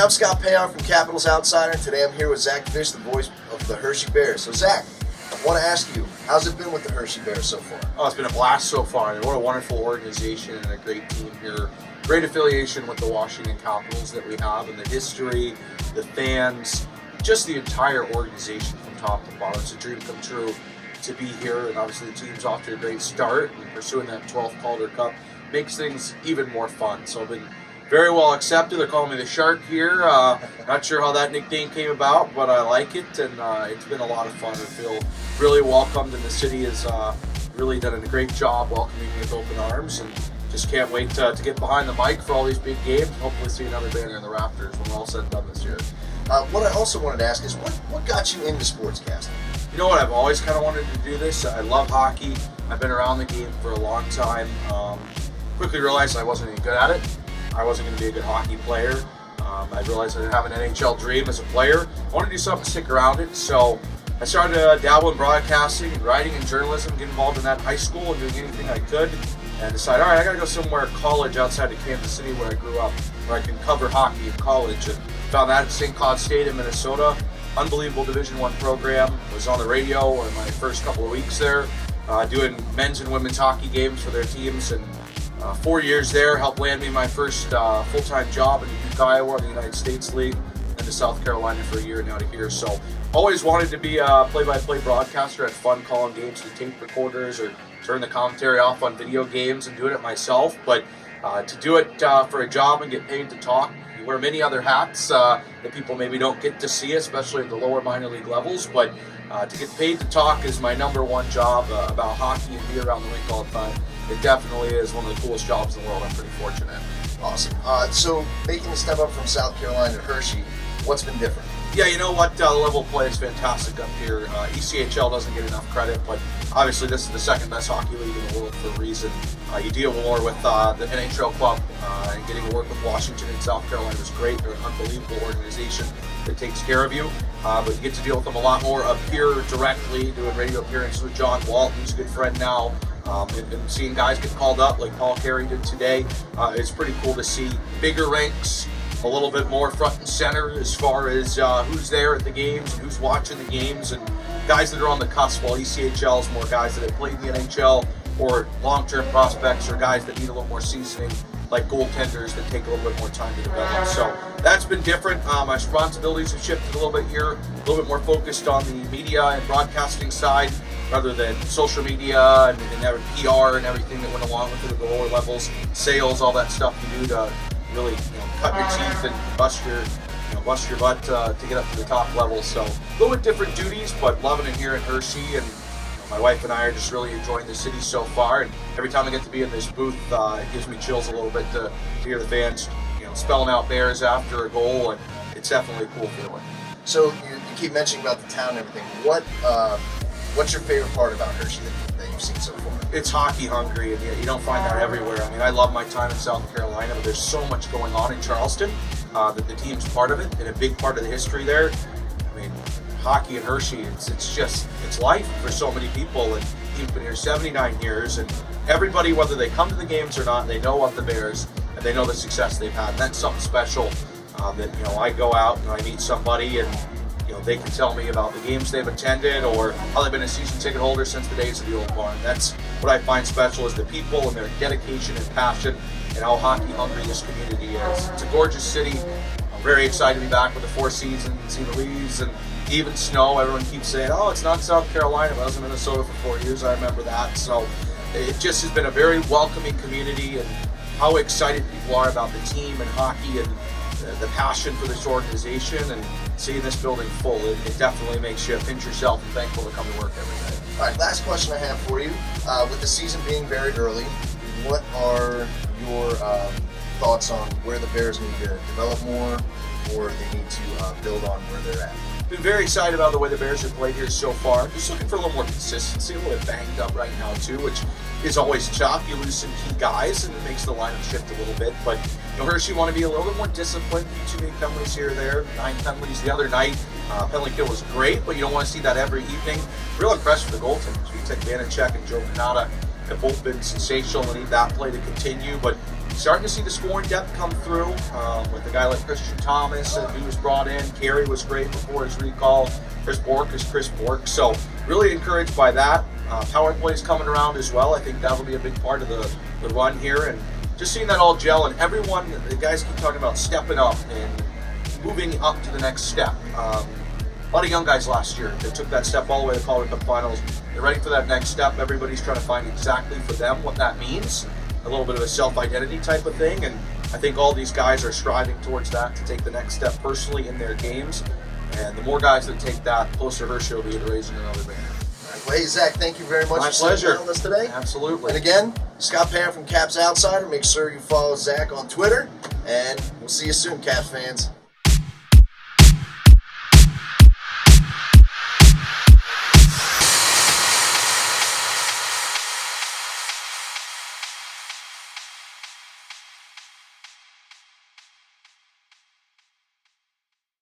I'm Scott Payoff from Capitals Outsider, and today I'm here with Zack Fisch, the voice of the Hershey Bears. So Zach, I want to ask you, how's it been with the Hershey Bears so far? Oh, it's been a blast so far. What a wonderful organization and a great team here. Great affiliation with the Washington Capitals that we have, and the history, the fans, just the entire organization from top to bottom. It's a dream come true to be here, and obviously the team's off to a great start, and pursuing that 12th Calder Cup makes things even more fun. So I've been very well accepted. They're calling me the Shark here. Not sure how that nickname came about, but I like it, and it's been a lot of fun. I feel really welcomed, and the city has really done a great job welcoming me with open arms, and just can't wait to get behind the mic for all these big games, and hopefully see another banner in the rafters when we're all said and done this year. What I also wanted to ask is, what got you into sportscasting? You know what, I've always kind of wanted to do this. I love hockey. I've been around the game for a long time. Quickly realized I wasn't any good at it. I wasn't going to be a good hockey player. I realized I didn't have an NHL dream as a player. I wanted to do something to stick around it, so I started to dabble in broadcasting, writing, and journalism, get involved in that in high school and doing anything I could, and decided, all right, I got to go somewhere college outside of Kansas City where I grew up, where I can cover hockey in college, and found that at St. Cloud State in Minnesota. Unbelievable Division I program. Was on the radio in my first couple of weeks there, doing men's and women's hockey games for their teams, and 4 years there helped land me my first full-time job in Duke, Iowa, in the United States League, and to South Carolina for a year, and now to here. So always wanted to be a play-by-play broadcaster. Had fun calling games to tape recorders or turn the commentary off on video games and doing it myself. But to do it for a job and get paid to talk, you wear many other hats that people maybe don't get to see, especially at the lower minor league levels. But to get paid to talk is my number one job about hockey and be around the rink all the time. It definitely is one of the coolest jobs in the world. I'm pretty fortunate. Awesome. So making the step up from South Carolina to Hershey, what's been different? Yeah, you know what? The level of play is fantastic up here. ECHL doesn't get enough credit, but obviously this is the second best hockey league in the world for a reason. You deal more with the NHL club, and getting to work with Washington and South Carolina was great. They're an unbelievable organization that takes care of you. But you get to deal with them a lot more up here directly, doing radio appearances with John Walton, who's a good friend now. And seeing guys get called up like Paul Carey did today, it's pretty cool to see. Bigger ranks, a little bit more front and center as far as who's there at the games and who's watching the games, and guys that are on the cusp, while ECHL is more guys that have played in the NHL or long-term prospects or guys that need a little more seasoning, like goaltenders that take a little bit more time to develop. So that's been different. My responsibilities have shifted a little bit here, a little bit more focused on the media and broadcasting side rather than social media and PR and everything that went along with it at the lower levels, sales, all that stuff you do to really cut your teeth and bust your butt to get up to the top level. So a little bit different duties, but loving it here in Hershey, and my wife and I are just really enjoying the city so far, and every time I get to be in this booth, it gives me chills a little bit to hear the fans, spelling out Bears after a goal, and it's definitely a cool feeling. So you keep mentioning about the town and everything. What's your favorite part about Hershey that you've seen so far? It's hockey hungry, and you don't find that everywhere. I mean, I love my time in South Carolina, but there's so much going on in Charleston that the team's part of it, and a big part of the history there. I mean, hockey in Hershey, it's life for so many people, and he's been here 79 years, and everybody, whether they come to the games or not, they know of the Bears, and they know the success they've had, and that's something special that, I go out and I meet somebody, and they can tell me about the games they've attended or how they've been a season ticket holder since the days of the old barn. That's what I find special, is the people and their dedication and passion, and how hockey hungry this community is. It's a gorgeous city. I'm very excited to be back with the Four Seasons, see the leaves and even snow. Everyone keeps saying, oh, it's not South Carolina, but I was in Minnesota for 4 years. I remember that. So it just has been a very welcoming community, and how excited people are about the team and hockey and the passion for this organization, and seeing this building full, it definitely makes you pinch yourself and thankful to come to work every day. All right, last question I have for you. With the season being very early, what are your thoughts on where the Bears need to develop more, or they need to build on where they're at? Been very excited about the way the Bears have played here so far. Just looking for a little more consistency, a little bit banged up right now too, which is always tough. You lose some key guys, and it makes the lineup shift a little bit. But Hershey want to be a little bit more disciplined. Too many penalties here or there. 9 penalties the other night. Penalty kill was great, but you don't want to see that every evening. Real impressed with the goaltenders. We take Vanacek and Joe Canada have both been sensational and need that play to continue. But starting to see the scoring depth come through with a guy like Christian Thomas who was brought in. Carey was great before his recall. Chris Bork is Chris Bork. So really encouraged by that. Power plays coming around as well. I think that'll be a big part of the run here. And just seeing that all gel, and everyone, the guys keep talking about stepping up and moving up to the next step. A lot of young guys last year that took that step all the way to the Calder Cup Finals. They're ready for that next step. Everybody's trying to find exactly for them what that means. A little bit of a self-identity type of thing, and I think all these guys are striving towards that to take the next step personally in their games. And the more guys that take that, the closer Hershey will be to raising another banner. Well, hey, Zach, thank you very much My for sitting pleasure. down with us today. Absolutely. And again, Scott Pan from Caps Outsider. Make sure you follow Zach on Twitter, and we'll see you soon, Caps fans.